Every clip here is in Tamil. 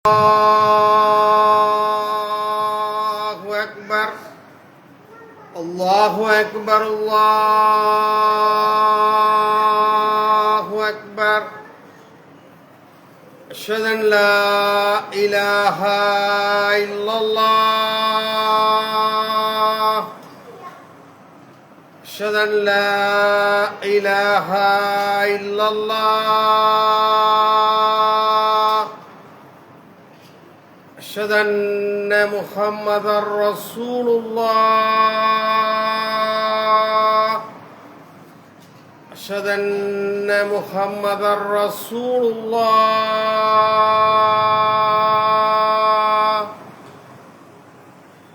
الله أكبر الله أكبر الله أكبر أشهد أن لا إله إلا الله أشهد أن لا إله إلا الله أشهد أن محمدا رسول الله أشهد أن محمدا رسول الله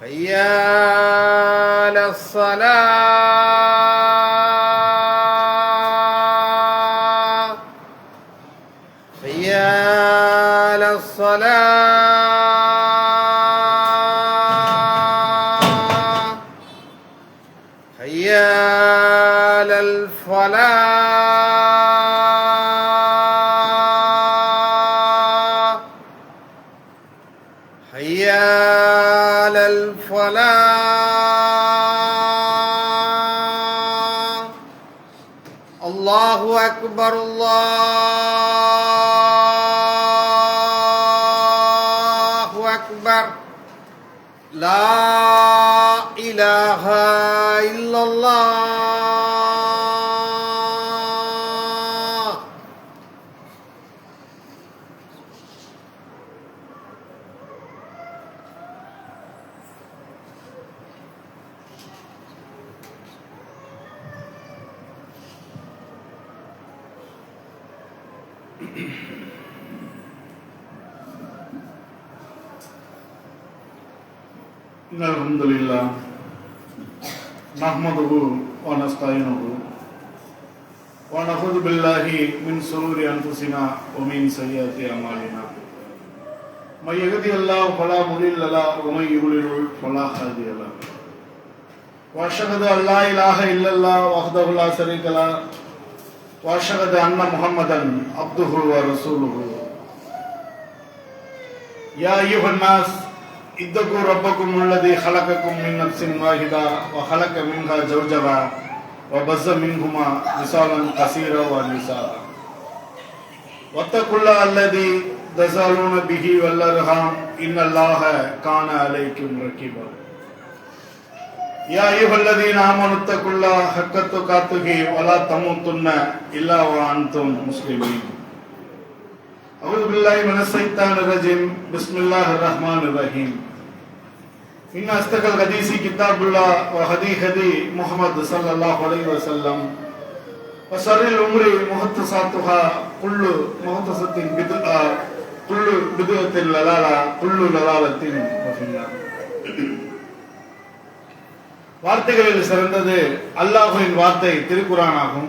حي على الصلاة حي على الصلاة حي على الفلاح حي على الفلاح الله أكبر الله أكبر لا إله إلا الله إن الحمد لله نحمده ونستعينه ونعوذ بالله من شرور أنفسنا ومن سيئات أعمالنا من يهده الله فلا مضل له ومن يضلل فلا هادي له وأشهد أن لا إله إلا الله وحده لا شريك له وأشهد أن محمدا عبده ورسوله يا أيها الناس اتقوا ربكم الذي خلقكم من نفس واحدة وخلق منها زوجها وبث منهما رجالا كثيرا ونساء واتقوا الله الذي تساءلون به والأرحام إن الله كان عليكم رقيبا يا أيها الذين آمنوا اتقوا الله حق تقاته ولا تموتن إلا وأنتم مسلمون أعوذ بالله من الشيطان الرجيم بسم الله الرحمن الرحيم إن أصدق الحديث كتاب الله وهدي هدي محمد صلى الله عليه وسلم وشر الأمور محدثاتها كل محدثة بدعة كل بدعة ضلالة كل ضلالة في النار வார்த்தைகளில் சிறந்தது அல்லாஹ்வின் வார்த்தை திருக்குர்ஆன் ஆகும்.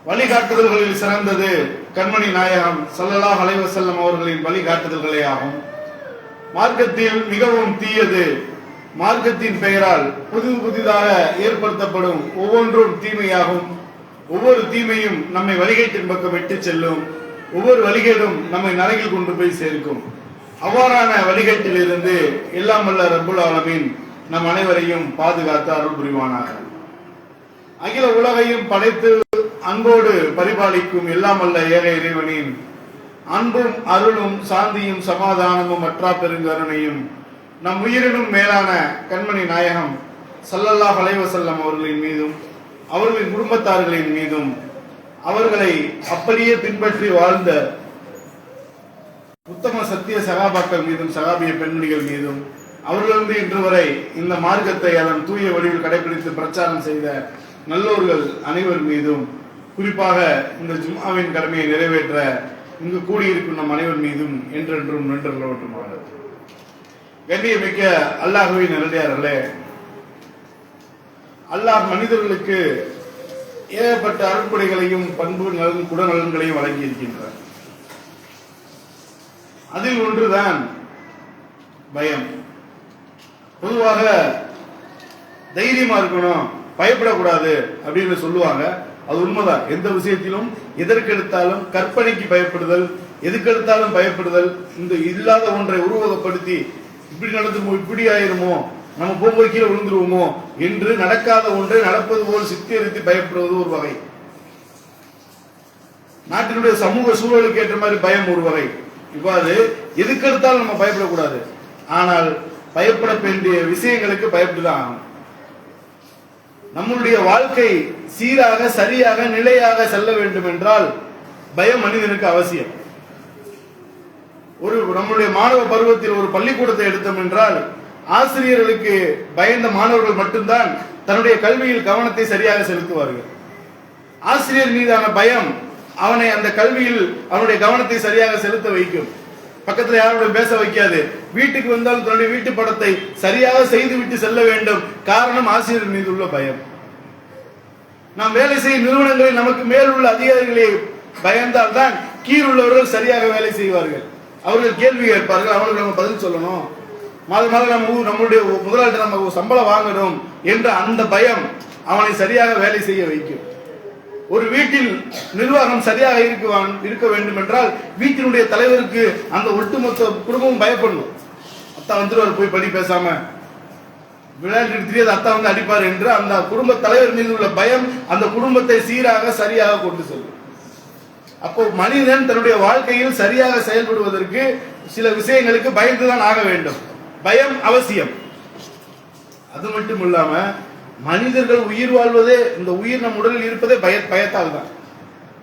வழிகாட்டுதல்களில் சிறந்தது கண்மணி நாயகம் ஸல்லல்லாஹு அலைஹி வஸல்லம் அவர்களின் வழிகாட்டுதல்களே ஆகும். மார்க்கத்தில் மிகவும் தீயது மார்க்கத்தின் பெயரால் புதிதாக ஏற்படுத்தப்படும் ஒவ்வொன்றும் தீமையாகும். ஒவ்வொரு தீமையும் நம்மை வழிகேட்டின் பக்கம் விட்டு செல்லும். ஒவ்வொரு வழிகேடும் நம்மை நரகில் கொண்டு போய் சேர்க்கும். அவ்வாறான வழிகேட்டில் இருந்து எல்லாம் வல்ல ரப்புல் ஆலமீன் நம் அனைவரையும் பாதுகாத்து அருள் புரிவானாக. அகில உலகையும் படைத்து அன்போடு பரிபாலிக்கும் எல்லாம் வல்ல ஏக இறைவனின் அன்பும் அருளும் சாந்தியும் சமாதானமும் அற்றா பெருங்கருணையும் நம் உயிரினும் மேலான கண்மணி நாயகம் ஸல்லல்லாஹு அலைஹி வஸல்லம் அவர்களின் மீதும் அவர்களின் குடும்பத்தார்களின் மீதும் அவர்களை அப்படியே பின்பற்றி வாழ்ந்த உத்தம சத்திய சகாபாக்கள் மீதும் சகாபிய பெண்மணிகள் மீதும் அவர்களிருந்து இன்று வரை இந்த மார்க்கத்தை அதன் தூய வடிவில் கடைபிடித்து பிரச்சாரம் செய்த நல்லோர்கள் அனைவர் மீதும் குறிப்பாக இந்த ஜும்ஆவின் கடமையை நிறைவேற்ற இங்கு கூடியிருக்கும் நம் அனைவர் மீதும் என்றென்றும் நின்றவற்றுமாறு. கண்ணியமிக்க அல்லாஹ்வின் நல்லடியார்களே, அல்லாஹ் மனிதர்களுக்கு ஏகப்பட்ட அருட்படைகளையும் பண்பு நலன் குணநலன்களையும் வழங்கி இருக்கின்றார். அதில் ஒன்றுதான் பயம். பொதுவாக தைரியமா இருக்கணும், பயப்படக்கூடாது அப்படின்னு சொல்லுவாங்க. அது உண்மைதான். எந்த விஷயத்திலும் எதற்கெடுத்தாலும் கற்பனைக்கு பயப்படுதல், எதுக்கெடுத்தாலும் பயப்படுதல், இந்த இல்லாத ஒன்றை உருவகப்படுத்தி இப்படி நடந்துருமோ, இப்படி ஆயிருமோ, நம்ம போகும்போது கீழே விழுந்துருவோமோ என்று நடக்காத ஒன்றை நடப்பது போல் சித்தரித்து பயப்படுவது ஒரு வகை. நாட்டினுடைய சமூக சூழலுக்கு ஏற்ற மாதிரி பயம் ஒரு வகை. இவ்வாறு எதுக்கெடுத்தாலும் நம்ம பயப்படக்கூடாது. ஆனால் பயப்பட வேண்டிய விஷயங்களுக்கு பயப்பட்டுதான் ஆகணும். நம்முடைய வாழ்க்கை சீராக, சரியாக, நிலையாக செல்ல வேண்டும் என்றால் பயம் மனிதனுக்கு அவசியம். நம்முடைய மாணவ பருவத்தில் ஒரு பள்ளிக்கூடத்தை எடுத்தோம் என்றால் ஆசிரியர்களுக்கு பயந்த மாணவர்கள் மட்டும்தான் தன்னுடைய கல்வியில் கவனத்தை சரியாக செலுத்துவார்கள். ஆசிரியர் மீதான பயம் அவனை அந்த கல்வியில் அவனுடைய கவனத்தை சரியாக செலுத்த வைக்கும். பக்கத்துல யாரோட பேச வைக்காது. வீட்டுக்கு வந்தாலும் தன்னுடைய வீட்டு படத்தை சரியாக செய்து விட்டு செல்ல வேண்டும். காரணம் ஆசிரியர் மீது உள்ள பயம். நாம் வேலை செய்யும் நிறுவனங்களில் நமக்கு மேல் உள்ள அதிகாரிகளை பயந்தால் தான் கீழ் உள்ளவர்கள் சரியாக வேலை செய்வார்கள். அவர்கள் கேள்வி கேட்பார்கள், அவர்களுக்கு நம்ம பதில் சொல்லணும், மாதம் மாதம் நம்மளுடைய முதலாளிட்ட நம்ம சம்பளம் வாங்கணும் என்ற அந்த பயம் அவனை சரியாக வேலை செய்ய வைக்கும். ஒரு வீட்டில் நிர்வாகம் சரியாக இருக்க வேண்டும் என்றால் வீட்டினுடைய தலைவருக்கு அந்த ஒட்டுமொத்த குடும்பமும் பயப்படணும். அத்தா வந்துருவார், போய் படி பேசாம விளையாட்டு தெரியாது, அத்தா வந்து அடிப்பார் என்று அந்த குடும்ப தலைவர் மீது உள்ள பயம் அந்த குடும்பத்தை சீராக சரியாக கொண்டு செல்லும். அப்போ மனிதன் தன்னுடைய வாழ்க்கையில் சரியாக செயல்படுவதற்கு சில விஷயங்களுக்கு பயந்துதான் ஆக வேண்டும். பயம் அவசியம். அது மட்டும் இல்லாம மனிதர்கள் உயிர் வாழ்வதே, இந்த உயிர் நம் உடலில் இருப்பதே பயத்தால் தான்.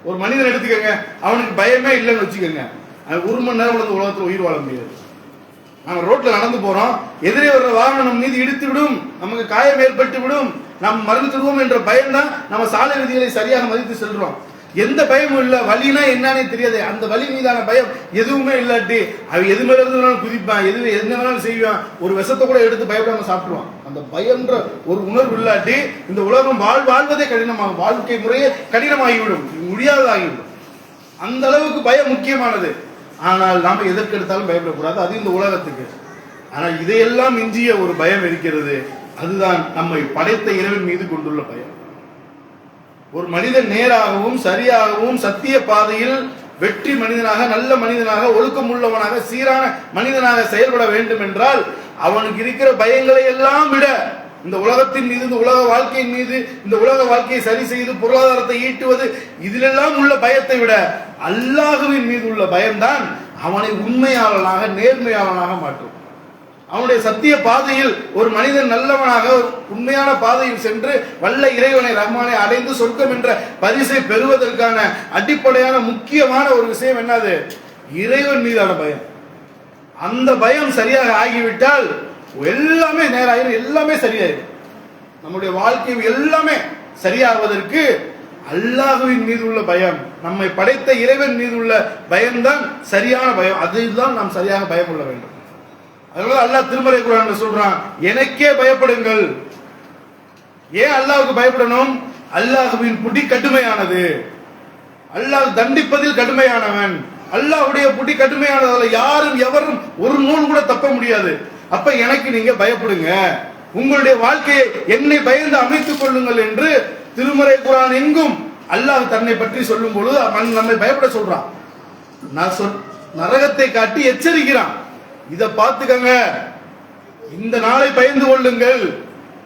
ஒரு மனிதன் எடுத்துக்கங்க, அவனுக்கு பயமே இல்லைன்னு வச்சுக்கோங்க, அவன் ஒரு மணி நேரம் இந்த உலகத்தில் உயிர் வாழ முடியாது. நம்ம ரோட்ல நடந்து போறோம், எதிரே வர்ற வாகனம் நம் மீது இடித்து விடும், நமக்கு காயம் ஏற்பட்டு விடும், நாம் மறந்துடுவோம் என்ற பயம் தான் நம்ம சாலை விதிகளை சரியாக மதித்து செல்றோம். எந்த பயமும் இல்ல, வலினா என்னன்னே தெரியாது, அந்த வலி மீதான பயம் எதுவுமே இல்லாட்டி அவன் எது மேல இருந்தாலும் குதிப்பான், என்ன வேணாலும் செய்வான், ஒரு விஷத்தை கூட எடுத்து பயப்படாம சாப்பிடுவான். அந்த பயம்ன்ற ஒரு உணர்வு இல்லாட்டி இந்த உலகம் வாழ்வதே கடினமாகும், வாழ்க்கை முறையே கடினமாகிவிடும், முடியாததாகிவிடும். அந்த அளவுக்கு பயம் முக்கியமானது. ஆனால் நாம எதற்கு எடுத்தாலும் பயப்படக்கூடாது, அது இந்த உலகத்துக்கு. ஆனால் இதையெல்லாம் மிஞ்சிய ஒரு பயம் இருக்கிறது, அதுதான் நம்மை படைத்த இறைவன் மீது கொண்டுள்ள பயம். ஒரு மனிதன் நேராகவும் சரியாகவும் சத்திய பாதையில் வெற்றி மனிதனாக, நல்ல மனிதனாக, ஒழுக்கம் உள்ளவனாக, சீரான மனிதனாக செயல்பட வேண்டும் என்றால் அவனுக்கு இருக்கிற பயங்களை எல்லாம் விட இந்த உலகத்தின் மீது, இந்த உலக வாழ்க்கையின் மீது, இந்த உலக வாழ்க்கையை சரி செய்து பொருளாதாரத்தை ஈட்டுவது, இதிலெல்லாம் உள்ள பயத்தை விட அல்லாஹ்வின் மீது உள்ள பயம்தான் அவனை உண்மையாளனாக, நேர்மையாளனாக மாற்றும். அவனுடைய சத்திய பாதையில் ஒரு மனிதன் நல்லவனாக உண்மையான பாதையில் சென்று வல்ல இறைவனை ரஹ்மானை அடைந்து சொர்க்கம் என்ற பரிசை பெறுவதற்கான அடிப்படையான முக்கியமான ஒரு விஷயம் என்னது? இறைவன் மீதான பயம். அந்த பயம் சரியாக ஆகிவிட்டால் எல்லாமே நேராயிரும், எல்லாமே சரியாயிரும். நம்முடைய வாழ்க்கை எல்லாமே சரியாவதற்கு அல்லாஹ்வின் மீது உள்ள பயம், நம்மை படைத்த இறைவன் மீது உள்ள பயம்தான் சரியான பயம். அதுதான் நாம் சரியாக பயம் கொள்ள வேண்டும். அதனால அல்லாஹ் திருமறை குர்ஆன்ல சொல்றான், எனக்கே பயப்படுங்கள். ஏன் அல்லாஹ்வுக்கு பயப்படணும்? அல்லாஹ்வின் புடி கடுமையானது, அல்லாஹ் தண்டிப்பதில் கடுமையானவன், அல்லாஹ்வுடைய புடி கடுமையானதால யாரும் எவரும் ஒரு நூல் கூட தப்ப முடியாது. அப்ப எனக்கு நீங்க பயப்படுங்க, உங்களுடைய வாழ்க்கையை என்னை பயந்து அமைத்துக் கொள்ளுங்கள் என்று திருமறை குர்ஆன் எங்கும் அல்லாஹ் தன்னை பற்றி சொல்லும் பொழுது நம்மை பயப்பட சொல்றான். நரகத்தை காட்டி எச்சரிக்கிறான், இத பார்த்துக்கங்க, இந்த நாளை பயந்து கொள்ளுங்கள்,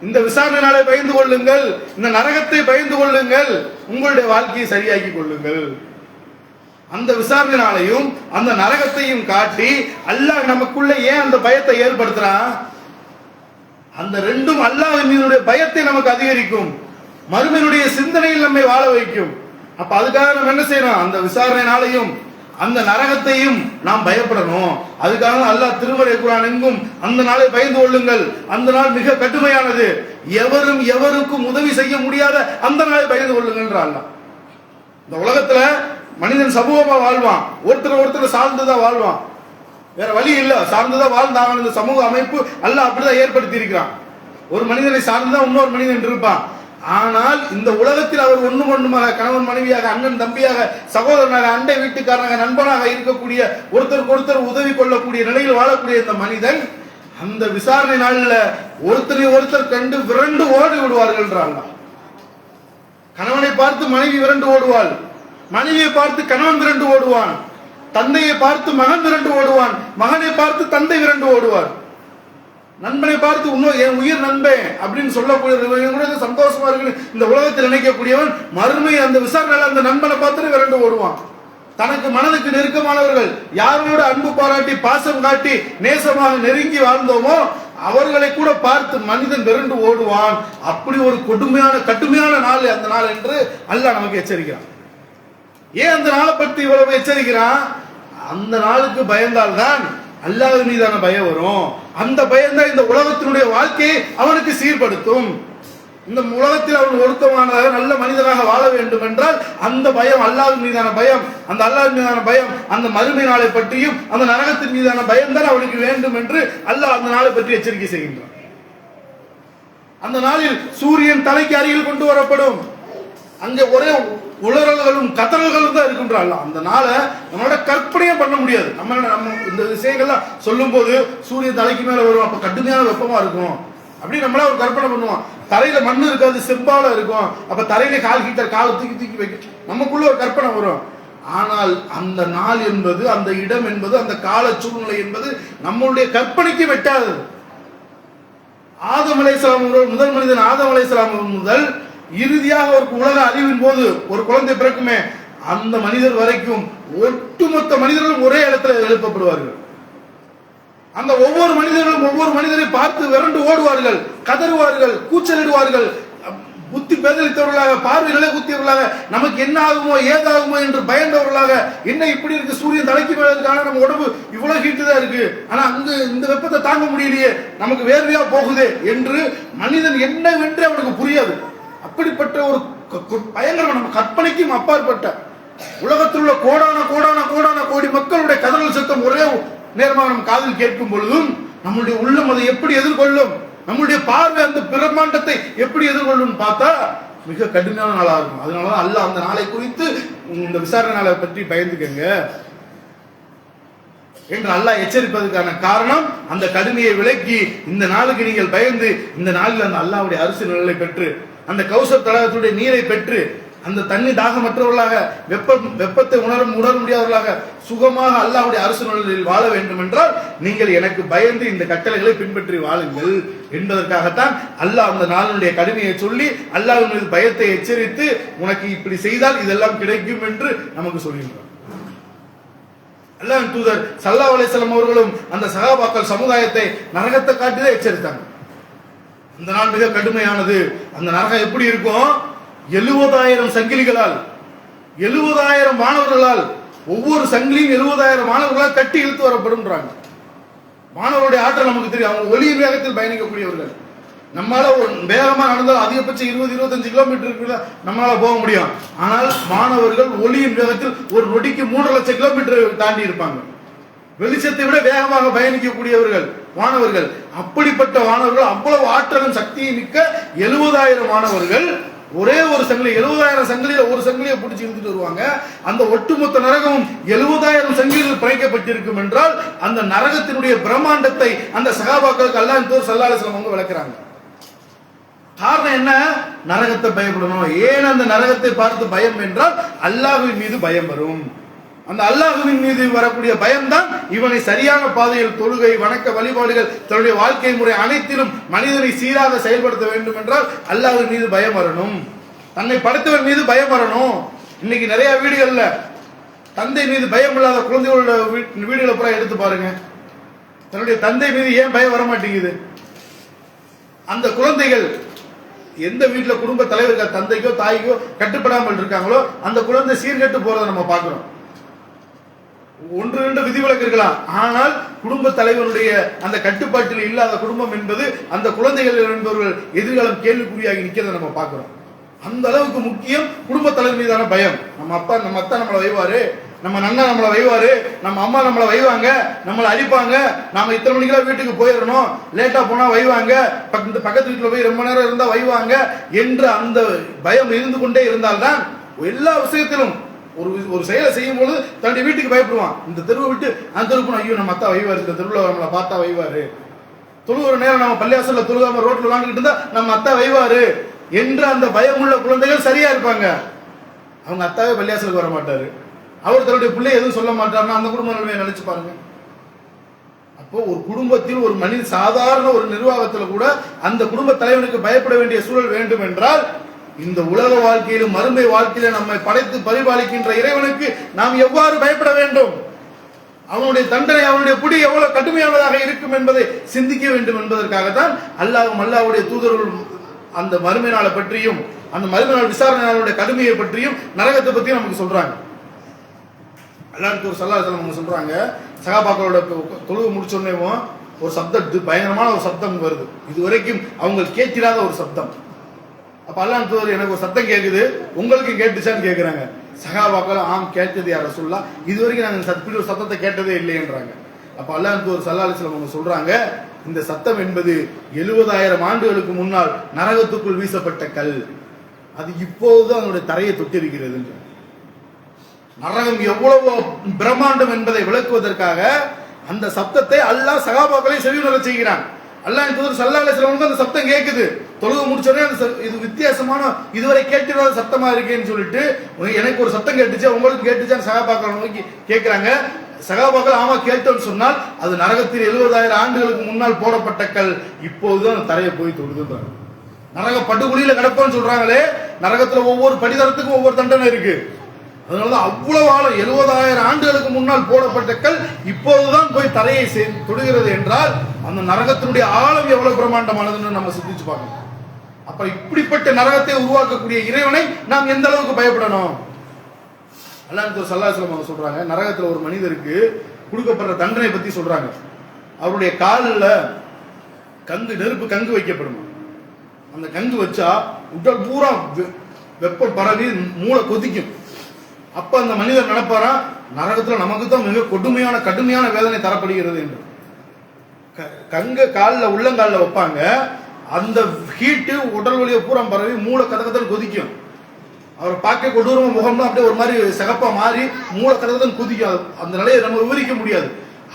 இந்த விசாரணை நாளை பயந்து கொள்ளுங்கள், இந்த நரகத்தை பயந்து கொள்ளுங்கள், உங்களுடைய வாழ்க்கையை சரியாக்கி கொள்ளுங்கள். அந்த விசாரணை நாளையும் அந்த நரகத்தையும் காட்டி அல்லாஹ் நமக்குள்ள ஏன் அந்த பயத்தை ஏற்படுத்துறான்? அந்த ரெண்டும் அல்லாஹ்வின் மீதுடைய பயத்தை நமக்கு அதிகரிக்கும், மறுமையினுடைய சிந்தனையில் நம்மை வாழ வைக்கும். அப்ப அதுக்காக நம்ம என்ன செய்யணும்? அந்த விசாரணை நாளையும் அந்த நரகத்தையும் நாம் பயப்படணும். அதுக்காக அல்லாஹ் திருமறை குர்ஆன் எங்கும் அந்த நாளை பயந்து கொள்ளுங்கள், அந்த நாள் மிக கடுமையானது, எவரும் எவருக்கும் உதவி செய்ய முடியாத அந்த நாளை பயந்து கொள்ளுங்கள் அல்லாஹ். இந்த உலகத்துல மனிதன் சமூகமா வாழ்வான், ஒருத்தர் சார்ந்துதான் வாழ்வான், வேற வழி இல்ல, சார்ந்துதான் வாழ்ந்தாங்க. இந்த சமூக அமைப்பு அல்லாஹ் அப்படிதான் ஏற்படுத்தி இருக்கிறான். ஒரு மனிதனை சார்ந்துதான் இன்னொரு மனிதன் இருப்பான். ஆனால் இந்த உலகத்தில் அவர் ஒண்ணுமாக கணவன் மனைவியாக, அண்ணன் தம்பியாக, சகோதரனாக, அண்டை வீட்டுக்காரனாக, நண்பனாக இருக்கக்கூடிய, ஒருத்தருக்கு ஒருத்தர் உதவி கொள்ளக்கூடிய நிலையில் வாழக்கூடிய இந்த மனிதன் அந்த விசாரணை நாளில் ஒருத்தரை ஒருத்தர் கண்டு விரண்டு ஓடி விடுவார்கள் என்றாங்க. கணவனை பார்த்து மனைவி விரண்டு ஓடுவாள், மனைவியை பார்த்து கணவன் விரண்டு ஓடுவான். தந்தையை பார்த்து மகன் விரண்டு ஓடுவான், மகனை பார்த்து தந்தை விரண்டு ஓடுவார், நண்பனை பார்த்து என் உயிர் நண்பன் அப்படின்னு சொல்லக்கூடிய சந்தோஷமா இருக்கு இந்த உலகத்தில் நினைக்கக்கூடியவன் மறுமை அந்த விசாரணையில அந்த நண்பனை பார்த்து விரண்டு ஓடுவான். தனக்கு மனதுக்கு நெருக்கமானவர்கள் யாரோடு அன்பு பாராட்டி பாசம் காட்டி நேசமாக நெருங்கி வாழ்ந்தோமோ அவர்களை கூட பார்த்து மனிதன் விரண்டு ஓடுவான். அப்படி ஒரு கடுமையான நாள் அந்த நாள் என்று அல்லாஹ் நமக்கு எச்சரிக்கிறான். ஏன் அந்த நாளை பற்றி இவ்வளவு எச்சரிக்கிறான்? அந்த நாளுக்கு பயந்தால்தான் அல்லாஹ் மீதான பயம் வரும். அந்த பயம்தான் இந்த உலகத்தினுடைய வாழ்க்கையை அவனுக்கு சீர்படுத்தும். இந்த உலகத்தில் அவன் ஒருத்தமானதாக நல்ல மனிதனாக வாழ வேண்டும் என்றால் அந்த பயம், அல்லாஹ் மீதான பயம், அந்த அல்லாஹ் மீதான பயம், அந்த மறுமை நாளை பற்றியும் அந்த நரகத்தின் மீதான பயம் தான் அவனுக்கு வேண்டும் என்று அல்லாஹ் அந்த நாளை பற்றி எச்சரிக்கை செய்கின்றான். அந்த நாளில் சூரியன் தலைக்கு அருகில் கொண்டு வரப்படும். அங்கே ஒரே உளறல்களும் கத்தல்களும் தான் இருக்கின்றாள். அந்த நாளை நம்மளோட கற்பனையே பண்ண முடியாது. நம்ம இந்த விஷயங்கள்லாம் சொல்லும் போது சூரியன் தலைக்கு மேல வரும், அப்ப கடுமையான வெப்பமா இருக்கும் அப்படி நம்மளா ஒரு கற்பனை பண்ணுவோம். தரையில மண்ணு இருக்காது, செம்பால இருக்கும், அப்ப தரையில கால் ஹீட்டர் காலை தூக்கி தூக்கி வைக்க நமக்குள்ள ஒரு கற்பனை வரும். ஆனால் அந்த நாள் என்பது, அந்த இடம் என்பது, அந்த கால சூழ்நிலை என்பது நம்மளுடைய கற்பனைக்கு வெட்டாது. ஆதம் அலைஹிஸ்ஸலாம் முதல் மனிதன் ஆதம் அலைஹிஸ்ஸலாம் முதல் இறுதியாக ஒரு உலக அழிவின் போது ஒரு குழந்தை பிறக்குமே, அந்த மனிதர் வரைக்கும் ஒட்டுமொத்த மனிதர்களும் ஒரே இடத்துல எழுப்பப்படுவார்கள். அந்த ஒவ்வொரு மனிதர்களும் ஒவ்வொரு மனிதரை பார்த்து விரண்டு ஓடுவார்கள், கதறுவார்கள், கூச்சலிடுவார்கள். புத்தி பேதலித்தவர்களாக, பார்வை நிலை குத்தியவர்களாக, நமக்கு என்ன ஆகுமோ ஏதாகுமோ என்று பயந்தவர்களாக, என்ன இப்படி இருக்கு, சூரியன் தலைக்கு மேல இருக்கான, நம்ம உடம்பு இவ்வளவு ஹீட்டு தான் இருக்கு, ஆனா அங்கு இந்த வெப்பத்தை தாங்க முடியலையே, நமக்கு வேர்வையா போகுதே என்று மனிதன் என்னவென்று அவனுக்கு புரியாது. அப்படிப்பட்ட ஒரு பயங்கரம், நம்ம கற்பனைக்கும் அப்பாற்பட்ட உலகத்தில் உள்ள கோடான கோடான கோடான கோடி மக்களுடைய கதறல் சத்தம் ஒரே நேரமாக நம் காதில் கேட்கும் பொழுதும் நம்முடைய உள்ளம் அதை எப்படி எதிர்கொள்ளும், நம்முடைய பார்வை அந்த பிரம்மாண்டத்தை எப்படி எதிர்கொள்ளும் பார்த்தா மிக கடுமையான நாளா இருக்கும். அதனாலதான் அல்லாஹ் அந்த நாளை குறித்து இந்த விசாரணை நாளை பற்றி பயந்துக்கங்க என்று அல்லாஹ் எச்சரிப்பதற்கான காரணம், அந்த கடுமையை விலக்கி இந்த நாளுக்கு நீங்கள் பயந்து இந்த நாளில் அந்த அல்லாஹ்வுடைய அரிசி நிழலை பெற்று, அந்த கௌசர் தடாகத்துடைய நீரை பெற்று, அந்த தண்ணி தாகமற்றவர்களாக வெப்பத்தை உணர முடியாதவர்களாக சுகமாக அல்லாஹ்வுடைய அரசு நிழலில் வாழ வேண்டும் என்றால் நீங்கள் எனக்கு பயந்து இந்த கட்டளைகளை பின்பற்றி வாழுங்கள் என்பதற்காகத்தான் அல்லாஹ் அந்த நாளினுடைய கடுமையை சொல்லி அல்லாஹ்வின் மீது பயத்தை எச்சரித்து உனக்கு இப்படி செய்தால் இதெல்லாம் கிடைக்கும் என்று நமக்கு சொல்கின்றார். அல்லாஹ்வின் தூதர் ஸல்லல்லாஹு அலைஹி வஸல்லம் அவர்களும் அந்த சஹாபாக்கள் சமுதாயத்தை நரகத்தை காட்டிதான் எச்சரித்தாங்க. அந்த நாள் மிக கடுமையானது. அந்த நரகம் எப்படி இருக்கும்? 70,000 சங்கிலிகளால், 70,000 மாணவர்களால், ஒவ்வொரு சங்கிலியும் 70,000 மாணவர்களால் கட்டி இழுத்து வரப்படும்ன்றாங்க. மாணவருடைய ஆற்றல் நமக்கு தெரியும். அவங்க ஒளியின் வேகத்தில் பயணிக்கக்கூடியவர்கள். நம்மளால ஒரு வேகமா நடந்தால் அதிகபட்சம் 20-25 கிலோமீட்டருக்கு நம்மளால போக முடியும். ஆனால் மாணவர்கள் ஒளியின் வேகத்தில் ஒரு நொடிக்கு 3 லட்சம் கிலோமீட்டர் தாண்டி இருப்பாங்க. வெளிச்சத்தை விட வேகமாக பயணிக்கக்கூடியவர்கள் மாணவர்கள். அப்படிப்பட்ட மாணவர்கள், அவ்வளவு ஆற்றலும் சக்தியை மிக்க 70,000 மாணவர்கள் ஒரே ஒரு சங்கிலி, 70,000 சங்கிலியில ஒரு சங்கிலியை பிடிச்சி இழுத்துட்டு வருவாங்க. அந்த ஒட்டுமொத்த நரகமும் 70,000 சங்கிலிகள் பிணைக்கப்பட்டிருக்கும் என்றால் அந்த நரகத்தினுடைய பிரம்மாண்டத்தை அந்த சகாபாக்களுக்கு அல்லாஹ் ஸல்லல்லாஹு அலைஹி வஸல்லம் அவங்க விளக்குறாங்க. காரணம் என்ன? நரகத்தை பயப்படணும். ஏன் அந்த நரகத்தை பார்த்து பயம் என்றால் அல்லாஹ்வின் மீது பயம் வரும். அந்த அல்லாஹ்வின் மீது வரக்கூடிய பயம்தான் இவனை சரியான பாதையில் தொழுகை, வணக்க வழிபாடுகள், தன்னுடைய வாழ்க்கை முறை அனைத்திலும் மனிதனை சீராக செயல்படுத்த வேண்டும் என்றால் அல்லாஹ்வின் மீது பயம் வரணும். தன்னை படைத்தவன் மீது பயம் வரணும். இன்னைக்கு நிறைய வீடுகள்ல தந்தை மீது பயம் இல்லாத குழந்தைகளோட வீடுகளை பூரா எடுத்து பாருங்க. தன்னுடைய தந்தை மீது ஏன் பயம் வர மாட்டேங்குது? அந்த குழந்தைகள் எந்த வீட்டுல குடும்ப தலைவர்கள் தந்தைக்கோ தாய்க்கோ கட்டுப்படாமல் இருக்காங்களோ அந்த குழந்தை சீர்கெட்டு போறதை நம்ம பார்க்கிறோம். 1-2 விதிவிலக்கு இருக்கலாம். ஆனால் குடும்ப தலைவனுடைய அந்த கட்டுப்பாட்டில் இல்லாத குடும்பம் என்பது அந்த குழந்தைகள் என்பவர்கள் எதிர்காலம் கேள்விக்குறியாகி நிக்கிறத நம்ம பார்க்கிறோம். அந்த அளவுக்கு முக்கியம் குடும்ப தலைவர் மீதான பயம். நம்ம அத்தா நம்மளை வைவாரு, நம்ம நன்னா நம்மளை வைவாரு, நம்ம அம்மா நம்மளை வைவாங்க, நம்மளை அடிப்பாங்க, நாம இத்தனை மணிக்கெல்லாம் வீட்டுக்கு போயிடணும், லேட்டா போனா வைவாங்க, பக்கத்து வீட்டுல போய் ரொம்ப நேரம் இருந்தா வைவாங்க என்ற அந்த பயம் இருந்து கொண்டே இருந்தால்தான் எல்லா விஷயத்திலும் ஒரு செயலை செய்யும் பொழுது தன்னுடைய வீட்டுக்கு பயப்படுவான். இந்த தெருவை விட்டு அந்த தெருவு, ஐயோ நம்ம அத்தா வைவாரு, இந்த தெருவில் நம்மளை பார்த்தா வைவாரு, தொழுகிற நேரம் நம்ம பள்ளியாசல்ல தொழுகாம ரோட்ல விளாண்டுக்கிட்டு இருந்தா நம்ம அத்தா வைவாரு என்ற அந்த பயமுள்ள குழந்தைகள் சரியா இருப்பாங்க. அவங்க அத்தாவே பள்ளியாசலுக்கு வர மாட்டாரு, அவர் தன்னுடைய பிள்ளை எதுவும் சொல்ல மாட்டாருன்னா அந்த குடும்ப நிலைமையை நினைச்சு பாருங்க. அப்போ ஒரு குடும்பத்தில் ஒரு மனித சாதாரண ஒரு நிர்வாகத்தில் கூட அந்த குடும்ப தலைவனுக்கு பயப்பட வேண்டிய சூழல் வேண்டும் என்றால் இந்த உலக வாழ்க்கையிலும் மறுமை வாழ்க்கையில நம்மை படைத்து பரிபாலிக்கின்ற இறைவனுக்கு நாம் எவ்வாறு பயப்பட வேண்டும், அவனுடைய தண்டனை அவனுடைய பிடி எவ்வளவு கடுமையானதாக இருக்கும் என்பதை சிந்திக்க வேண்டும் என்பதற்காகத்தான் அல்லாஹ்வும் அல்லாஹ்வுடைய தூதர்கள் அந்த மறுமை நாளை பற்றியும் அந்த மறுமை நாள் விசாரணை நாளுடைய கடுமையை பற்றியும் நரகத்தை பற்றியும் நமக்கு சொல்றாங்க. அல்லாஹ் ஸல்லல்லாஹு அலைஹி வஸல்லம் சொல்றாங்க, சஹாபாக்களோட தொழுகை முடிச்ச உடனே ஒரு சப்தம், பயங்கரமான ஒரு சப்தம் வருது, இதுவரைக்கும் அவங்க கேட்கிறாத ஒரு சப்தம். அப்ப அல்லாஹ் தூதர் எனக்கு ஒரு சத்தம் கேட்குது, உங்களுக்கு கேட்டுச்சான்னு கேட்கிறாங்க. சஹாபாக்கள் ஆம் கேட்டது யார் ரசூலுல்லாஹ், இதுவரைக்கும் நாங்கள் ஒரு சத்தத்தை கேட்டதே இல்லைன்றாங்க. அப்ப அல்லாஹ் தூதர் ஸல்லல்லாஹு அலைஹி வஸல்லம் அவங்க சொல்றாங்க, இந்த சத்தம் என்பது 70,000 ஆண்டுகளுக்கு முன்னால் நரகத்துக்குள் வீசப்பட்ட கல், அது இப்போதுதான் அதனுடைய தரையை தொட்டிருக்கிறது. நரகம் எவ்வளவு பிரம்மாண்டம் என்பதை விளக்குவதற்காக அந்த சப்தத்தை அல்லாஹ் சஹாபாக்களை செவியுணர செய்கிறான். அல்லாஹ் தூதர் ஸல்லல்லாஹு அலைஹி வஸல்லம் அந்த சப்தம் கேட்குது, தொழுகை முடிச்சோடனே இது வித்தியாசமான இதுவரை கேட்டிராத சத்தமா இருக்கேன்னு சொல்லிட்டு எனக்கு ஒரு சத்தம் கேட்டுச்சு, உங்களுக்கு கேட்டுச்சான்னு சஹாபாக்களை நோக்கி கேட்கிறாங்க. சஹாபாக்கள் ஆமா கேட்டோன்னு சொன்னால் அது நரகத்தில் 70,000 ஆண்டுகளுக்கு முன்னால் போடப்பட்ட கல் இப்போதுதான் தரையை போய் தொடுதுன்றாங்க. நரக படுகொலியில கிடப்போன்னு சொல்றாங்களே, நரகத்துல ஒவ்வொரு படிதரத்துக்கும் ஒவ்வொரு தண்டனை இருக்கு. அதனாலதான் அவ்வளவு ஆழம் 70,000 ஆண்டுகளுக்கு முன்னால் போடப்பட்ட கல் இப்போதுதான் போய் தரையை தொடுகிறது என்றால் அந்த நரகத்தினுடைய ஆழம் எவ்வளவு பிரம்மாண்டமானதுன்னு நம்ம சிந்திச்சு பார்க்கணும். அப்ப இப்படிப்பட்ட நரகத்தை உருவாக்கக்கூடிய இறைவனை நாம் எந்த அளவுக்கு பயப்படணும்? அல்லாஹ் ஸல்லல்லாஹு அலைஹி வஸல்லம் சொல்றாங்க, நரகத்துல ஒரு மனிதருக்கு கொடுக்கப்படுற தண்டனை பத்தி சொல்றாங்க. அவருடைய காலில் நெருப்பு கங்கு வைக்கப்படும். அந்த கங்கு வச்சா உடல் பூரா வெப்பம் பரவி மூளை கொதிக்கும். அப்ப அந்த மனிதர் நினைப்பாரா, நரகத்துல நமக்கு தான் மிக கடுமையான வேதனை தரப்படுகிறது என்று. கங்க காலில் உள்ளங்காலில் வைப்பாங்க, அந்த ஹீட்டு உடல் வழியை பூரா பரவி மூளை கதகத்தன்னு கொதிக்கும். அவர் பார்க்க கொடூரமா முகம்லாம் அப்படியே ஒரு மாதிரி சிகப்பா மாறி மூளை கதகத்தன்னு கொதிக்கும். அந்த நிலையை நம்ம விவரிக்க முடியாது.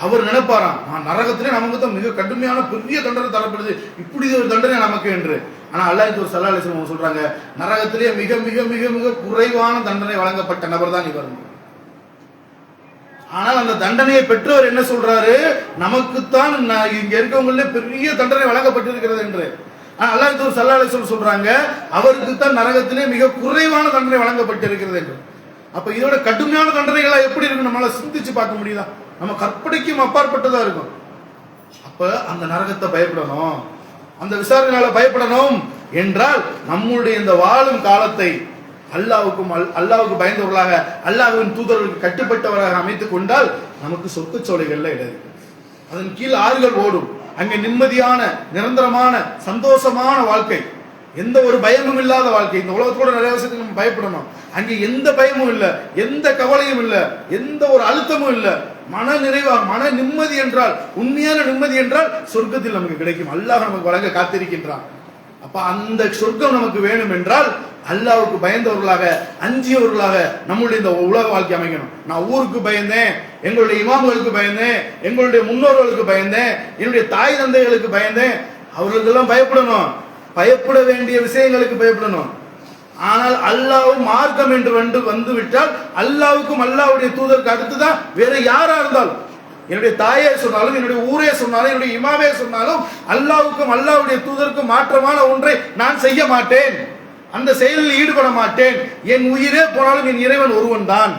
அவர் நினைப்பாராம், நரகத்திலே நமக்கு தான் மிக கடுமையான பெரிய தண்டனை தரப்படுது, இப்படி ஒரு தண்டனை நமக்கு என்று. ஆனா அல்லாஹ் ஸல்லல்லாஹு அலைஹி வஸல்லம் சொல்றாங்க, நரகத்திலே மிக மிக மிக மிக குறைவான தண்டனை வழங்கப்பட்ட நபர் தான் இவர். ஆனால் அந்த தண்டனையை பெற்றவர் என்ன சொல்றாரு, நமக்குத்தான் இங்க இருக்கவங்களே பெரிய தண்டனை வழங்கப்பட்டிருக்கிறது என்று. ஆனா அல்லாஹ் ஸல்லல்லாஹு அலைஹி வஸல்லம் சொல்றாங்க, அவருக்கு தான் நரகத்திலே மிக குறைவான தண்டனை வழங்கப்பட்டிருக்கிறது என்று. அப்ப இதோட கடுமையான தண்டனைகளா எப்படி இருக்கு நம்மளால சிந்திச்சு பார்க்க முடியுதா? நம்ம கற்பனைக்கும் அப்பாற்பட்டதா இருக்கும். அப்ப அந்த நரகத்தை பயப்படணும், அந்த விசாரணையால பயப்படணும் என்றால் நம்முடைய இந்த வாழும் காலத்தை அல்லாஹ்வுக்கு பயந்தவர்களாக அல்லாஹ்வின் தூதர்களுக்கு கட்டுப்பட்டவராக அமைத்துக் கொண்டால் நமக்கு சொர்க்கச்சோலைகள்ல இடம் இருக்கு. அதன் கீழ் ஆறுகள் ஓடும். அங்கே நிம்மதியான நிரந்தரமான சந்தோஷமான வாழ்க்கை, எந்த ஒரு பயமும் இல்லாத வாழ்க்கை. இந்த உலகத்தோட நிறைய விஷயத்துக்கு நம்ம பயப்படணும். அங்கே எந்த பயமும் இல்லை, எந்த கவலையும் இல்லை, எந்த ஒரு அழுத்தமும் இல்லை. மன நிறைவாக மன நிம்மதி என்றால், உண்மையான நிம்மதி என்றால் சொர்க்கத்தில் நமக்கு கிடைக்கும். அல்லாஹ் நமக்கு வழங்க காத்திருக்கின்றான். அப்ப அந்த சொர்க்கம் நமக்கு வேணும் என்றால் அல்லாஹ்வுக்கு பயந்தவர்களாக அஞ்சியவர்களாக நம்மளுடைய இந்த உலக வாழ்க்கை அமைக்கணும். நான் ஊருக்கு பயந்தேன், எங்களுடைய இமாம்களுக்கு பயந்தேன், எங்களுடைய முன்னோர்களுக்கு பயந்தேன், என்னுடைய தாய் தந்தைகளுக்கு பயந்தேன், அவர்களுக்கெல்லாம் பயப்படணும். பயப்பட வேண்டிய விஷயங்களுக்கு பயப்படணும். ஆனால் அல்லாஹ் மார்க்கம் என்று வந்து விட்டால் அல்லாஹ்வுக்கும் அல்லாஹ்வுடைய தூதருக்கு அடுத்துதான் வேற யாரா இருந்தாலும், என்னுடைய தாயே சொன்னாலும், என்னுடைய ஊரே சொன்னாலும், என்னுடைய இமாமே சொன்னாலும், அல்லாஹ்வுக்கும் அல்லாஹ்வுடைய தூதருக்கும் மாற்றமான ஒன்றை நான் செய்ய மாட்டேன், அந்த செயலில் ஈடுபட மாட்டேன். என் உயிரே போனாலும் என் இறைவன் ஒருவன் தான்,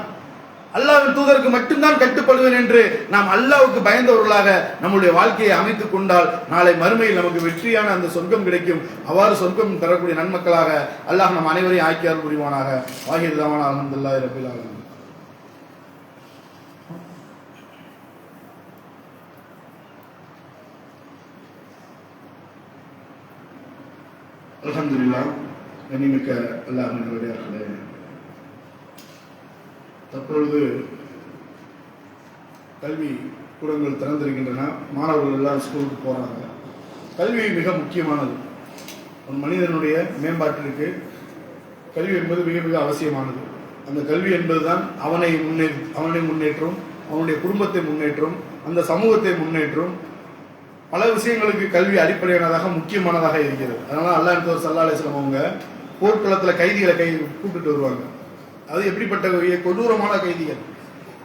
அல்லாஹ்வின் தூதருக்கு மட்டும்தான் கட்டுப்படுவேன் என்று நாம் அல்லாஹ்வுக்கு பயந்தவர்களாக நம்முடைய வாழ்க்கையை அமைத்துக் கொண்டால் நாளை மறுமையில் நமக்கு வெற்றியான அந்த சொர்க்கம் கிடைக்கும். அவ்வாறு சொர்க்கம் தரக்கூடிய நன்மக்களாக அல்லாஹ் நம் அனைவரையும் ஆக்கியார் புரிவானாக. வாஹிர் தவானா அல்ஹம்துலில்லாஹி ரப்பில் ஆலமீன். அல்ஹம்துலில்லாஹ். கண்ணியமிக்க அல்லாஹ்வின் நல்லடியார்களே, தற்பொழுது கல்வி கூடங்கள் திறந்திருக்கின்றன. மாணவர்கள் எல்லாம் ஸ்கூலுக்கு போறாங்க. கல்வி மிக முக்கியமானது. ஒரு மனிதனுடைய மேம்பாட்டிற்கு கல்வி என்பது மிக மிக அவசியமானது. அந்த கல்வி என்பதுதான் அவனை முன்னேற்றும், அவனுடைய குடும்பத்தை முன்னேற்றும், அந்த சமூகத்தை முன்னேற்றும். பல விஷயங்களுக்கு கல்வி அடிப்படையானதாக முக்கியமானதாக இருக்கிறது. அதனால அல்லாஹ் ஸல்லல்லாஹு அலைஹி வஸல்லம் அவங்க போர்க்களத்தில் கைதிகளை கூப்பிட்டு வருவாங்க. அது எப்படிப்பட்ட கொடூரமான கைதிகள்,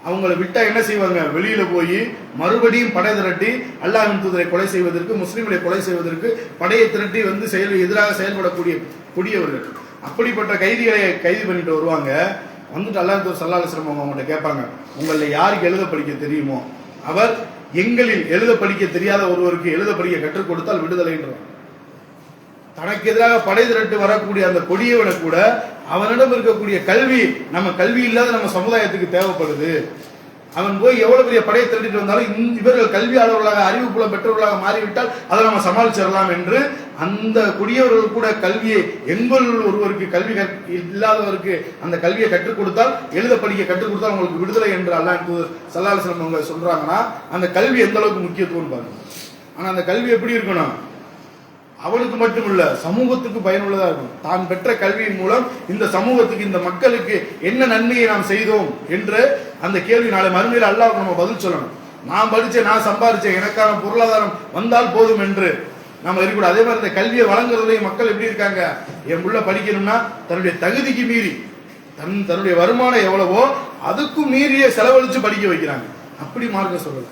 அவங்களை விட்டா என்ன செய்வாங்க, வெளியில போய் மறுபடியும் படை திரட்டி அல்லாஹ்வின் தூதரை கொலை செய்வதற்கு, முஸ்லிம்களை கொலை செய்வதற்கு படையை திரட்டி வந்து எதிராக செயல்படக்கூடிய கொடியவர்கள். அப்படிப்பட்ட கைதிகளை கைது பண்ணிட்டு வருவாங்க. வந்துட்டு அல்லாஹ் தூதர் ஸல்லல்லாஹு அலைஹி வஸல்லம் அவங்கள்ட்ட கேட்பாங்க, உங்களை யாருக்கு எழுத படிக்க தெரியுமோ அவர் எங்களில் எழுத படிக்க தெரியாத ஒருவருக்கு எழுத படிக்க கற்றுக் கொடுத்தால் விடுதலைன்றார். தனக்கு எதிராக படை திரட்டு வரக்கூடிய அந்த கொடியவனை கூட அவனிடம் இருக்கக்கூடிய கல்வி, நம்ம கல்வி இல்லாத நம்ம சமுதாயத்துக்கு தேவைப்படுது, அவன் போய் எவ்வளவு பெரிய படையை திரட்டிட்டு வந்தாலும் இவர்கள் கல்வியாளர்களாக அறிவு புலம் பெற்றவர்களாக மாறிவிட்டால் அதை நம்ம சமாளிச்சிடலாம் என்று அந்த கொடியவர்கள் கூட கல்வியை, எங்கள் ஒருவருக்கு கல்வி இல்லாதவருக்கு அந்த கல்வியை கற்றுக் கொடுத்தால், எழுத படிக்க கற்றுக் கொடுத்தால் உங்களுக்கு விடுதலை என்று அல்லாஹ் ஸல்லல்லாஹு அலைஹி வஸல்லம் அவங்க சொல்றாங்கன்னா அந்த கல்வி எந்த அளவுக்கு முக்கியத்துவம் பாருங்க. ஆனா அந்த கல்வி எப்படி இருக்கணும், அவனுக்கு மட்டும் இல்ல சமூகத்துக்கு பயனுள்ளதா இருக்கும். தான் பெற்ற கல்வியின் மூலம் இந்த சமூகத்துக்கு, இந்த மக்களுக்கு என்ன நன்மையை நாம் செய்தோம் என்று அந்த கேள்வி நாளை மறுமையில் அல்லாஹ் நம்ம பதில் சொல்லணும். நான் படிச்சேன், நான் சம்பாதிச்சேன், எனக்கான பொருளாதாரம் வந்தால் போதும் என்று நம்ம இருக்கக்கூடாது. அதே மாதிரி இந்த கல்வியை வழங்குறதுலையும் மக்கள் எப்படி இருக்காங்க, என் புள்ள படிக்கணும்னா தன்னுடைய தகுதிக்கு மீறி தன்னுடைய வருமானம் எவ்வளவோ அதுக்கும் மீறிய செலவழிச்சு படிக்க வைக்கிறாங்க. அப்படி மார்க்க சொல்லல.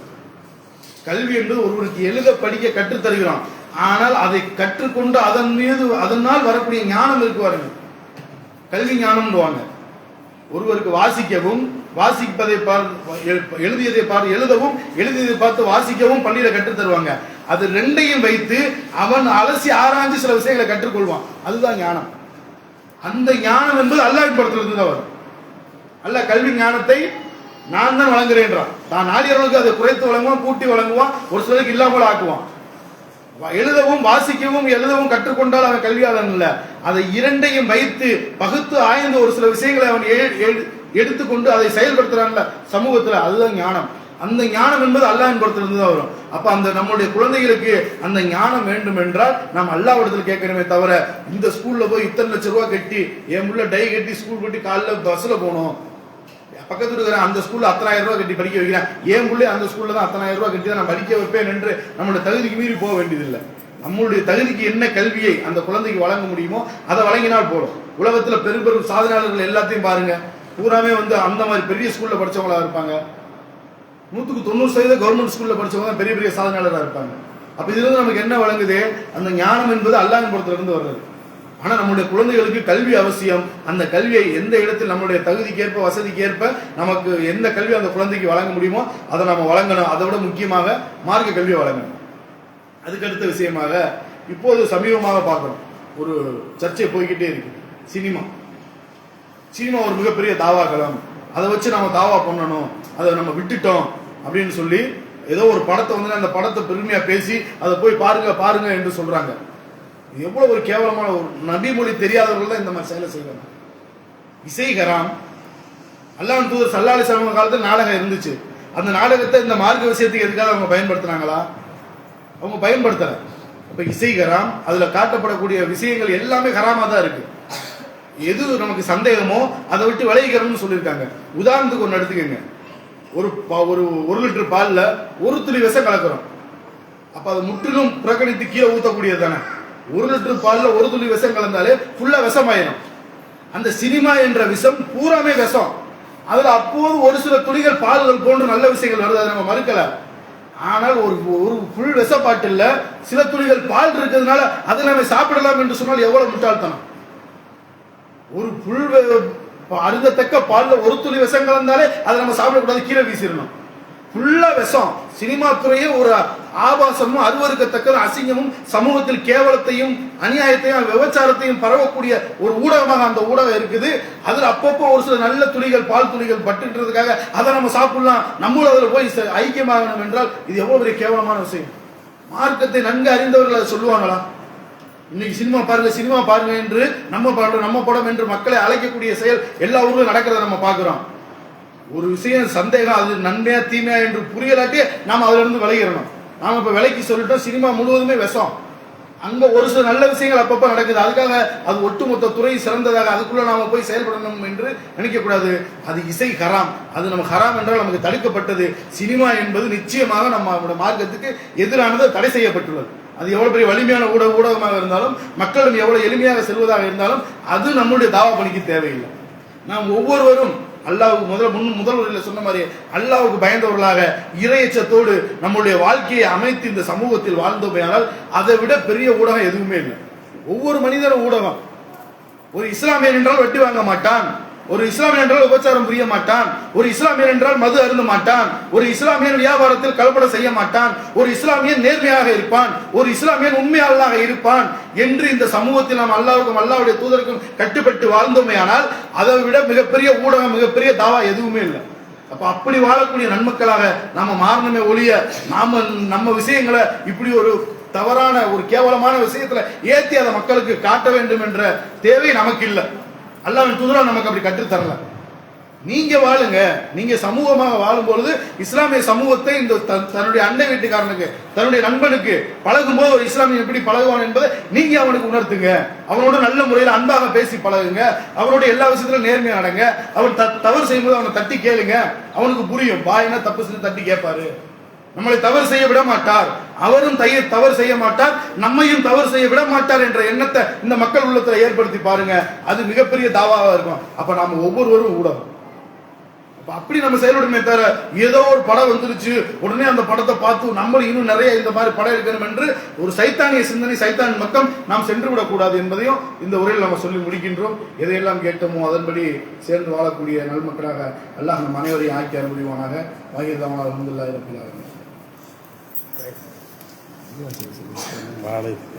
கல்வி என்பது ஒருவருக்கு எழுத படிக்க கற்றுத் தருகிறோம். ஆனால் அதை கற்றுக்கொண்டு அதனால் வரக்கூடிய ஞானம் இருக்கு பாருங்க, கல்வி ஞானம். ஒருவருக்கு வாசிக்கவும், வாசிப்பதை எழுதியதை பார்த்து எழுதவும், எழுதியதை பார்த்து வாசிக்கவும் பள்ளியில கற்றுத் தருவாங்க. அது ரெண்டையும் வைத்து அவன் அலசி ஆராய்ஞ்சு சில விஷயங்களை கற்றுக்கொள்வான். அதுதான் ஞானம். அந்த ஞானம் என்பது அல்லாஹ்வின் படத்திலிருந்து தான் வரும். அல்லாஹ் கல்வி ஞானத்தை நான் தான் வழங்குறேன்றான். தான் நாடியவர்களுக்கு அதை குறைத்து வழங்குவான், கூட்டி வழங்குவான், ஒரு சிலருக்கு இல்லாமல் ஆக்குவான். எழுதவும் வாசிக்கவும் எழுதவும் கற்றுக்கொண்டால் அவன் கல்வியாளன் இல்ல. அதை இரண்டையும் வைத்து பகுத்து ஆய்ந்து ஒரு சில விஷயங்களை அவன் எடுத்துக்கொண்டு அதை செயல்படுத்துறான்ல சமூகத்துல, அதுதான் ஞானம். அந்த ஞானம் என்பது அல்லாஹ்வின் புறத்திலிருந்து தான் வரும். அப்ப அந்த நம்முடைய குழந்தைகளுக்கு அந்த ஞானம் வேண்டும் என்றால் நாம் அல்லாஹ்விடத்தில் கேட்கணுமே தவிர, இந்த ஸ்கூல்ல போய் இத்தனை லட்சம் ரூபாய் கட்டி என் உள்ள டை கட்டி ஸ்கூல் கட்டி காலைல பஸ்ல போகணும், பக்கத்துல இருக்கிற அந்த ஸ்கூல்ல 10,000 ரூபாய் கட்டி படிக்க வைக்கிறேன், ஏன் பிள்ளை அந்த ஸ்கூல்ல தான் 10,000 ரூபாய் கட்டி தான் நான் படிக்க வைப்பேன் என்று நம்மளுடைய தகுதிக்கு மீறி போக வேண்டியதில்லை. நம்மளுடைய தகுதிக்கு என்ன கல்வியை அந்த குழந்தைக்கு வழங்க முடியுமோ அதை வழங்கினால் போதும். உலகத்துல பெரும் பெரும் சாதனையாளர்கள் எல்லாத்தையும் பாருங்க, பூராமே வந்து அந்த மாதிரி பெரிய ஸ்கூல்ல படிச்சவங்களா இருப்பாங்க. 100% கவர்மெண்ட் ஸ்கூல்ல படிச்சவங்க பெரிய பெரிய சாதனையாளராக இருப்பாங்க. அப்ப இதுல இருந்து நமக்கு என்ன வழங்குது, அந்த ஞானம் என்பது அல்லாஹ்வின் புறத்துல இருந்து வர்றது. ஆனா நம்முடைய குழந்தைகளுக்கு கல்வி அவசியம். அந்த கல்வியை எந்த இடத்தில் நம்முடைய தகுதிக்கு ஏற்ப, வசதிக்கு ஏற்ப நமக்கு எந்த கல்வி அந்த குழந்தைக்கு வழங்க முடியுமோ அதை நம்ம வழங்கணும். அதை விட முக்கியமாக மார்க்க கல்வியை வழங்கணும். அதுக்கு அடுத்த விஷயமாக இப்போது சமீபமாக பார்க்கணும், ஒரு சர்ச்சை போய்கிட்டே இருக்கு, சினிமா. சினிமா ஒரு மிகப்பெரிய தாவா களம், அதை வச்சு நம்ம தாவா பண்ணணும், அதை நம்ம விட்டுட்டோம் அப்படின்னு சொல்லி ஏதோ ஒரு படத்தை வந்து அந்த படத்தை பெருமையா பேசி அதை போய் பாருங்க பாருங்க என்று சொல்றாங்க. எவ்வளவு ஒரு கேவலமான, ஒரு நபி மொழி தெரியாதவர்கள் தான் இந்த மாதிரி செயலை செய்வாங்க. இசை ஹராம். அல்லாஹ்வின் தூதர் ஸல்லல்லாஹு அலைஹி வஸல்லம் காலத்தில் நாடகம் இருந்துச்சு. அந்த நாடகத்தை இந்த மார்க்க விஷயத்துக்கு எதுக்காக அவங்க பயன்படுத்தினாங்களா? அவங்க பயன்படுத்தல. அப்ப இசை ஹராம், அதுல காட்டப்படக்கூடிய விஷயங்கள் எல்லாமே ஹராமா தான் இருக்கு. எது நமக்கு சந்தேகமோ அதை விட்டு விளைவிக்கிறோம்னு சொல்லியிருக்காங்க. உதாரணத்துக்கு ஒன்று எடுத்துக்கங்க, ஒரு லிட்டர் பால்ல ஒரு துளி விஷம் கலக்கிறோம். அப்ப அது முற்றிலும் புறக்கணித்து கீழே ஊத்தக்கூடியது தானே. 1 லிட்டர் பால்ல ஒரு துளி விஷம் கலந்தாலே ஃபுல்லா விஷமாயிரும். அந்த சினிமா என்ற விஷம் பூராமே விஷம். அதுல அப்போது ஒரு சில துளிகள் பால்கள் போன்ற நல்ல விஷயங்கள் வருது, அதை நம்ம மறுக்கல. ஆனால் ஒரு புல் விஷ பாட்டில் சில துளிகள் பால் இருக்கிறதுனால அதை நம்ம சாப்பிடலாம் என்று சொன்னால் எவ்வளவு முட்டாள்தனம். ஒரு புல் அருந்தத்தக்க பால்ல ஒரு துளி விஷம் கலந்தாலே அதை நம்ம சாப்பிடக்கூடாது, கீழே வீசிடணும். ஃபுல்லா விஷம். சினிமா துறையே ஒரு ஆபாசமும் அருவருக்கத்தக்க அசிங்கமும் சமூகத்தில் கேவலத்தையும் அநியாயத்தையும் விபச்சாரத்தையும் பரவக்கூடிய ஒரு ஊடகமாக அந்த ஊடகம் இருக்குது. அதுல அப்பப்போ ஒரு சில நல்ல துளிகள், பால் துளிகள் பட்டுன்றதுக்காக அதை நம்ம சாப்பிடலாம், நம்மளும் அதில் போய் ஐக்கியமாகணும் என்றால் இது எவ்வளவு பெரிய கேவலமான விஷயம். மார்க்கத்தை நன்கு அறிந்தவர்கள் அதை சொல்லுவாங்களா? இன்னைக்கு சினிமா பாருங்க, சினிமா பாருங்க என்று நம்ம படம் என்று மக்களை அழைக்கக்கூடிய செயல் எல்லா ஊர்களும் நடக்கிறத நம்ம பார்க்கிறோம். ஒரு விஷயம் சந்தேகம், அது நன்மையா தீமையா என்று புரியலாட்டி நாம அதுல இருந்து விலகிடணும். நாம இப்ப விலைக்கு சொல்லிட்டோம், சினிமா முழுவதுமே விஷம். அங்க ஒரு சில நல்ல விஷயங்கள் அப்பப்ப நடக்குது, அதுக்காக அது ஒட்டுமொத்த துறை சிறந்ததாக அதுக்குள்ள நாம போய் செயல்படணும் என்று நினைக்க கூடாது. அது இசை ஹராம். அது நம்ம ஹராம் என்றால் நமக்கு தடுக்கப்பட்டது. சினிமா என்பது நிச்சயமாக நம்ம மார்க்கத்துக்கு எதிரானது, தடை செய்யப்பட்டுள்ளது. அது எவ்வளவு பெரிய வலிமையான ஊடகமாக இருந்தாலும், மக்களும் எவ்வளவு எளிமையாக செல்வதாக இருந்தாலும் அது நம்முடைய தாவா பணிக்கு தேவையில்லை. நாம் ஒவ்வொருவரும் அல்லாஹ்வுக்கு முதல் வரியில சொன்ன மாதிரி அல்லாஹ்வுக்கு பயந்தவர்களாக இறையச்சத்தோடு நம்முடைய வாழ்க்கையை அமைத்து இந்த சமூகத்தில் வாழ்ந்தோமையானால் அதை விட பெரிய ஊடகம் எதுவுமே இல்லை. ஒவ்வொரு மனிதரும் ஊடகம். ஒரு இஸ்லாமியன் என்றால் வட்டி வாங்க மாட்டான், ஒரு இஸ்லாமியன் என்றால் உபச்சாரம் புரிய மாட்டான், ஒரு இஸ்லாமியன் என்றால் மது அருந்த மாட்டான், ஒரு இஸ்லாமியன் வியாபாரத்தில் கலப்படம் செய்ய மாட்டான், ஒரு இஸ்லாமியன் நேர்மையாக இருப்பான், ஒரு இஸ்லாமியன் உண்மையாளராக இருப்பான் என்று இந்த சமூகத்தில் நாம் அல்லாஹ்வுக்கும் அல்லாஹ்வுடைய தூதருக்கும் கட்டுப்பட்டு வாழ்ந்தோமையானால் அதை விட மிகப்பெரிய ஊடகம், மிகப்பெரிய தாவா எதுவுமே இல்லை. அப்ப அப்படி வாழக்கூடிய நன்மக்களாக நாம மாறணுமே ஒழிய நம்ம விஷயங்களை இப்படி ஒரு தவறான ஒரு கேவலமான விஷயத்துல ஏத்தி அதை மக்களுக்கு காட்ட வேண்டும் என்ற தேவை நமக்கு இல்லை. அல்லாஹ்வின் தூதர் நமக்கு அப்படி கற்றுத்தரல. நீங்க வாழுங்க, நீங்க சமூகமாக வாழும் பொழுது இஸ்லாமிய சமூகத்தை இந்த தன்னுடைய அண்டை வீட்டுக்காரனுக்கு தன்னுடைய நண்பனுக்கு பழகும் போது ஒரு இஸ்லாமியன் எப்படி பழகுவான் என்பதை நீங்க அவனுக்கு உணர்த்துங்க. அவனோட நல்ல முறையில் அன்பாக பேசி பழகுங்க, அவனோட எல்லா விஷயத்திலும் நேர்மையா நடங்க. அவன் தவறு செய்யும்போது அவனை தட்டி கேளுங்க, அவனுக்கு புரியும். பாயினா தப்பு செஞ்சு தட்டி கேட்பாரு. நம்மளை தவறு செய்ய விட மாட்டார், அவரும் தவறு செய்ய மாட்டார், நம்மையும் தவறு செய்ய விட மாட்டார் என்ற எண்ணத்தை இந்த மக்கள் உள்ளத்துல ஏற்படுத்தி பாருங்க. அது மிகப்பெரிய தாவாவா இருக்கும். அப்ப நாம ஒவ்வொருவரும் ஊடகம். அப்படி நம்ம செயல்படுமே தவிர ஏதோ ஒரு படம் வந்துருச்சு உடனே அந்த படத்தை பார்த்து நம்மளும் இன்னும் நிறைய இந்த மாதிரி படம் இருக்கணும் என்று ஒரு சைத்தானிய சிந்தனை, சைத்தான் மக்கள் நாம் சென்று விடக்கூடாது என்பதையும் இந்த உரையில் நம்ம சொல்லி முடிக்கின்றோம். எதையெல்லாம் கேட்டோமோ அதன்படி சேர்ந்து வாழக்கூடிய நல்மக்களாக அல்லாஹ் நம் அனைவரையும் ஆக்கி அனுபவிவானாக. வாகிர்தாவான அல்ஹம்துலில்லாஹி ரப்பில் ஆலமீன்.